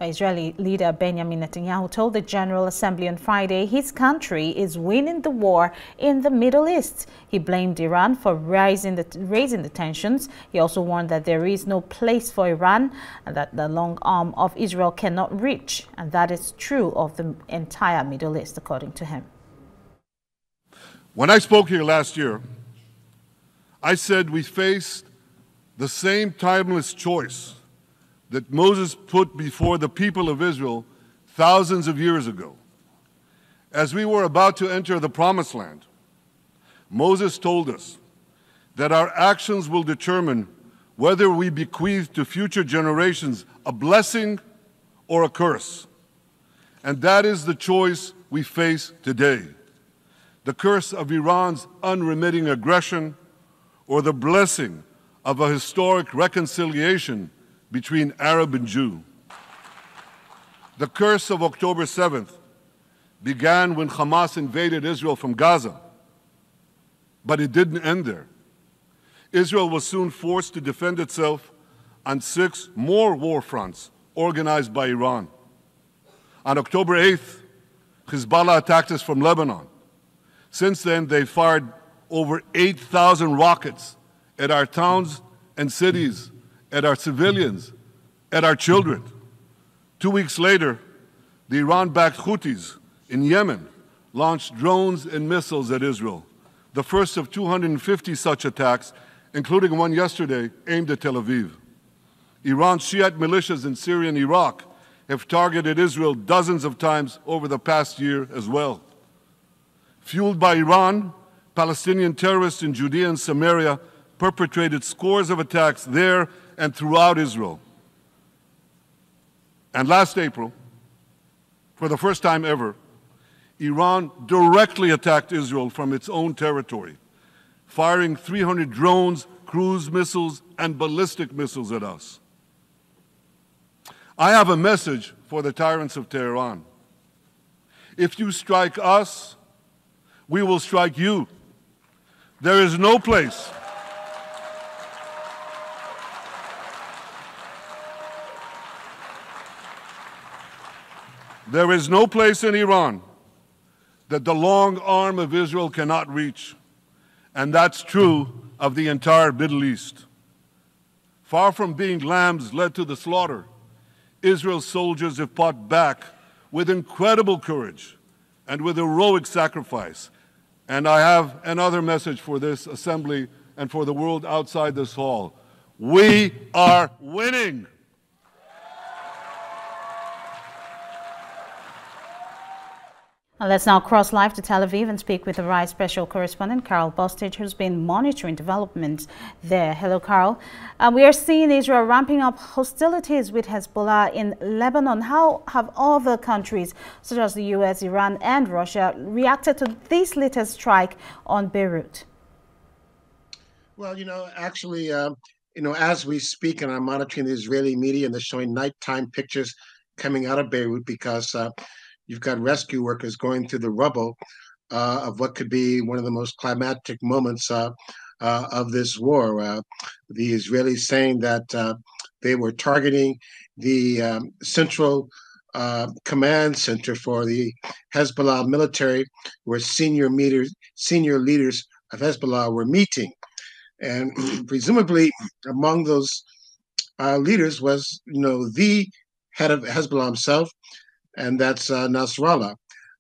Israeli leader Benjamin Netanyahu told the General Assembly on Friday his country is winning the war in the Middle East. He blamed Iran for raising the tensions. He also warned that there is no place for Iran and that the long arm of Israel cannot reach. And that is true of the entire Middle East, according to him. When I spoke here last year, I said we faced the same timeless choice that Moses put before the people of Israel thousands of years ago. As we were about to enter the Promised Land, Moses told us that our actions will determine whether we bequeath to future generations a blessing or a curse. And that is the choice we face today. The curse of Iran's unremitting aggression or the blessing of a historic reconciliation between Arab and Jew. The curse of October 7th began when Hamas invaded Israel from Gaza, but it didn't end there. Israel was soon forced to defend itself on 6 more war fronts organized by Iran. On October 8th, Hezbollah attacked us from Lebanon. Since then, they fired over 8,000 rockets at our towns and cities, at our civilians, at our children. 2 weeks later, the Iran-backed Houthis in Yemen launched drones and missiles at Israel, the first of 250 such attacks, including one yesterday aimed at Tel Aviv. Iran's Shiite militias in Syria and Iraq have targeted Israel dozens of times over the past year as well. Fueled by Iran, Palestinian terrorists in Judea and Samaria perpetrated scores of attacks there and throughout Israel. And last April, for the first time ever, Iran directly attacked Israel from its own territory, firing 300 drones, cruise missiles, and ballistic missiles at us. I have a message for the tyrants of Tehran. If you strike us, we will strike you. There is no place in Iran that the long arm of Israel cannot reach, and that's true of the entire Middle East. Far from being lambs led to the slaughter, Israel's soldiers have fought back with incredible courage and with heroic sacrifice. And I have another message for this assembly and for the world outside this hall. We are winning. And let's now cross live to Tel Aviv and speak with the RISE special correspondent, Carol Bostic, who's been monitoring developments there. Hello, Carol. We are seeing Israel ramping up hostilities with Hezbollah in Lebanon. How have other countries, such as the U.S., Iran, and Russia, reacted to this latest strike on Beirut? Well, actually, as we speak, and I'm monitoring the Israeli media, and they're showing nighttime pictures coming out of Beirut because you've got rescue workers going through the rubble of what could be one of the most climactic moments of this war. The Israelis saying that they were targeting the central command center for the Hezbollah military, where senior leaders of Hezbollah were meeting. And presumably among those leaders was, the head of Hezbollah himself, and that's Nasrallah,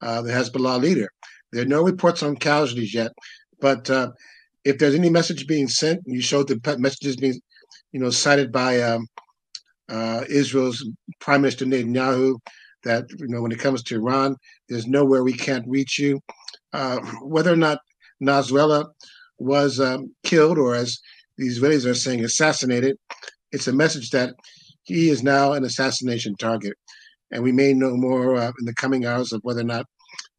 the Hezbollah leader. There are no reports on casualties yet, but if there's any message being sent, you showed the messages being, cited by Israel's Prime Minister Netanyahu, that when it comes to Iran, there's nowhere we can't reach you. Whether or not Nasrallah was killed, or as the Israelis are saying, assassinated, it's a message that he is now an assassination target. And we may know more in the coming hours of whether or not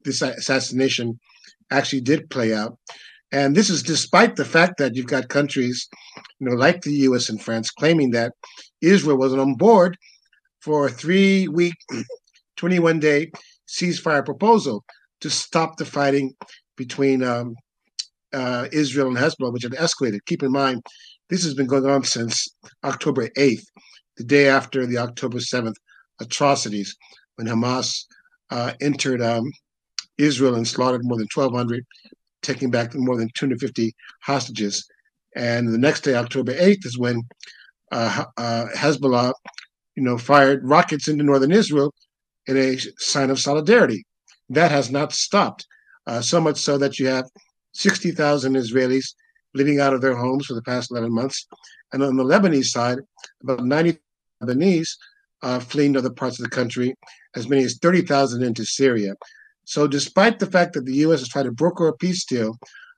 this assassination actually did play out. And this is despite the fact that you've got countries, like the U.S. and France, claiming that Israel wasn't on board for a 3-week, 21-day ceasefire proposal to stop the fighting between Israel and Hezbollah, which had escalated. Keep in mind, this has been going on since October 8th, the day after the October 7th atrocities when Hamas entered Israel and slaughtered more than 1,200, taking back more than 250 hostages. And the next day, October 8th, is when Hezbollah, fired rockets into northern Israel in a sign of solidarity. That has not stopped, so much so that you have 60,000 Israelis living out of their homes for the past 11 months. And on the Lebanese side, about 90 Lebanese fleeing to other parts of the country, as many as 30,000 into Syria. So despite the fact that the U.S. has tried to broker a peace deal,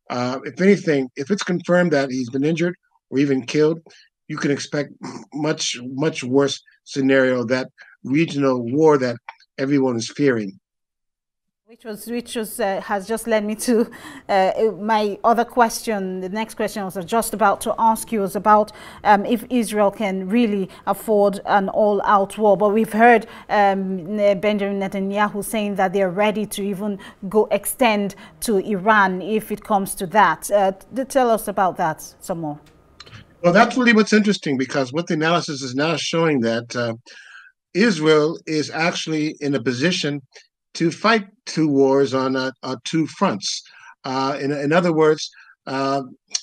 if anything, if it's confirmed that he's been injured or even killed, you can expect much, much worse scenario, that regional war that everyone is fearing. Which was has just led me to my other question. The next question I was just about to ask you was about if Israel can really afford an all-out war. But we've heard Benjamin Netanyahu saying that they're ready to even go extend to Iran if it comes to that. Tell us about that some more. Well, that's really what's interesting, because what the analysis is now showing that Israel is actually in a position to fight two wars on two fronts. In other words,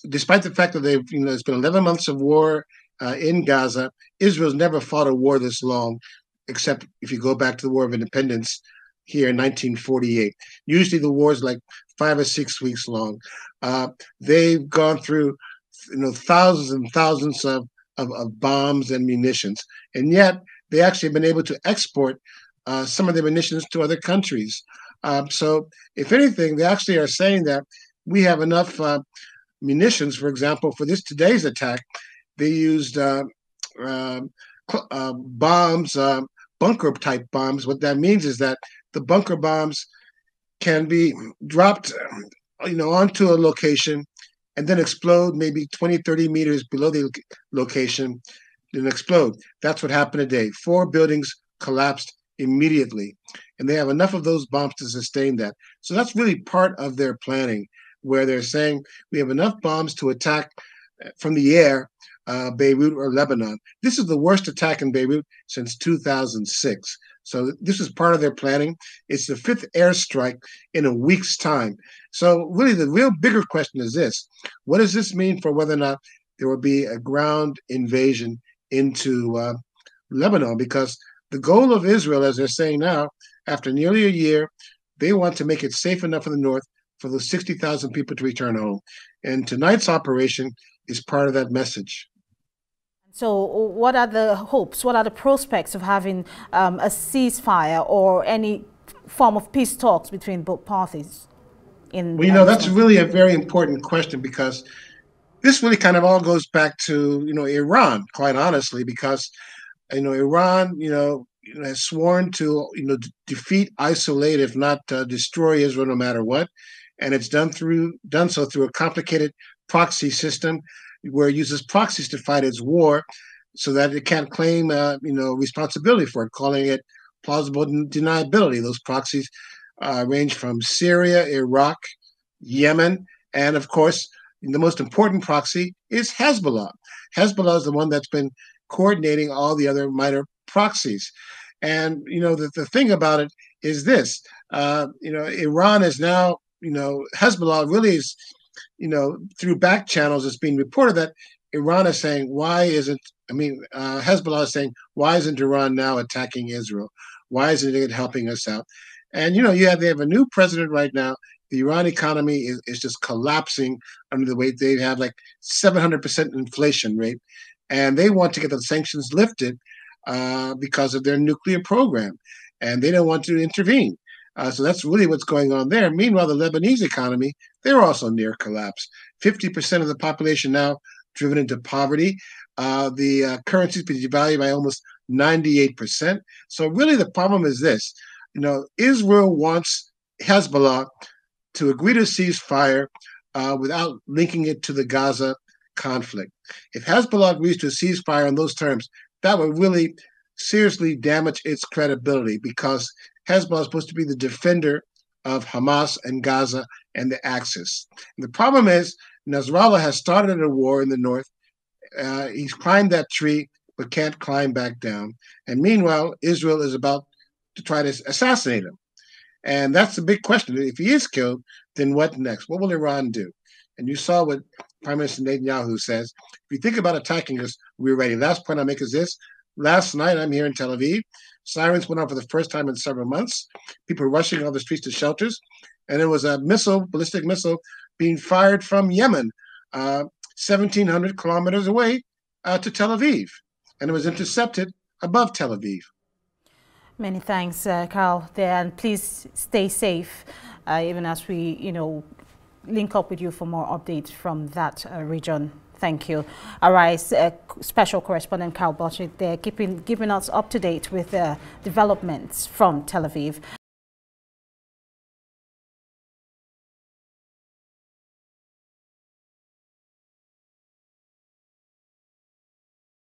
despite the fact that it's been 11 months of war in Gaza, Israel's never fought a war this long, except if you go back to the War of Independence here in 1948. Usually the war is like 5 or 6 weeks long. They've gone through thousands and thousands of bombs and munitions, and yet they actually have been able to export some of their munitions to other countries. So, if anything, they actually are saying that we have enough munitions. For example, for today's attack, they used bombs, bunker type bombs. What that means is that the bunker bombs can be dropped, onto a location and then explode maybe 20, 30 meters below the location, then explode. That's what happened today. 4 buildings collapsed immediately, and they have enough of those bombs to sustain that. So that's really part of their planning, where they're saying we have enough bombs to attack from the air Beirut or Lebanon. This is the worst attack in Beirut since 2006. So this is part of their planning. It's the 5th airstrike in a week's time. So really the real bigger question is this: what does this mean for whether or not there will be a ground invasion into Lebanon? Because the goal of Israel, as they're saying now, after nearly a year, they want to make it safe enough in the north for those 60,000 people to return home. And tonight's operation is part of that message. So what are the hopes, what are the prospects of having a ceasefire or any form of peace talks between both parties? Well, that's really a very important question, because this really kind of all goes back to, Iran, quite honestly, because Iran, has sworn to, defeat, isolate, if not destroy Israel, no matter what, and it's done so through a complicated proxy system, where it uses proxies to fight its war, so that it can't claim, responsibility for it, calling it plausible deniability. Those proxies range from Syria, Iraq, Yemen, and of course, the most important proxy is Hezbollah. Hezbollah is the one that's been coordinating all the other minor proxies. And the thing about it is this: Iran is now, Hezbollah really is, through back channels, it's being reported that Iran is saying, Hezbollah is saying, why isn't Iran now attacking Israel? Why isn't it helping us out? And they have a new president right now. The Iran economy is just collapsing under the weight. They have like 700% inflation rate, and they want to get the sanctions lifted because of their nuclear program, and they don't want to intervene. So that's really what's going on there. Meanwhile, the Lebanese economy, they're also near collapse. 50% of the population now driven into poverty. The currency's been devalued by almost 98%. So really the problem is this: Israel wants Hezbollah to agree to ceasefire without linking it to the Gaza conflict. If Hezbollah agrees to a ceasefire on those terms, that would really seriously damage its credibility, because Hezbollah is supposed to be the defender of Hamas and Gaza and the Axis. And the problem is Nasrallah has started a war in the north. He's climbed that tree, but can't climb back down. And meanwhile, Israel is about to try to assassinate him. And that's the big question. If he is killed, then what next? What will Iran do? And you saw what Prime Minister Netanyahu says. If you think about attacking us, we're ready. Last point I make is this. Last night, I'm here in Tel Aviv. Sirens went off for the first time in several months. People were rushing off the streets to shelters. And there was a missile, ballistic missile, being fired from Yemen, 1,700 kilometers away to Tel Aviv. And it was intercepted above Tel Aviv. Many thanks, Carl, there, and please stay safe, even as we, link up with you for more updates from that region. Thank you. All right, special correspondent Carl Bostic there, keeping us up to date with developments from Tel Aviv.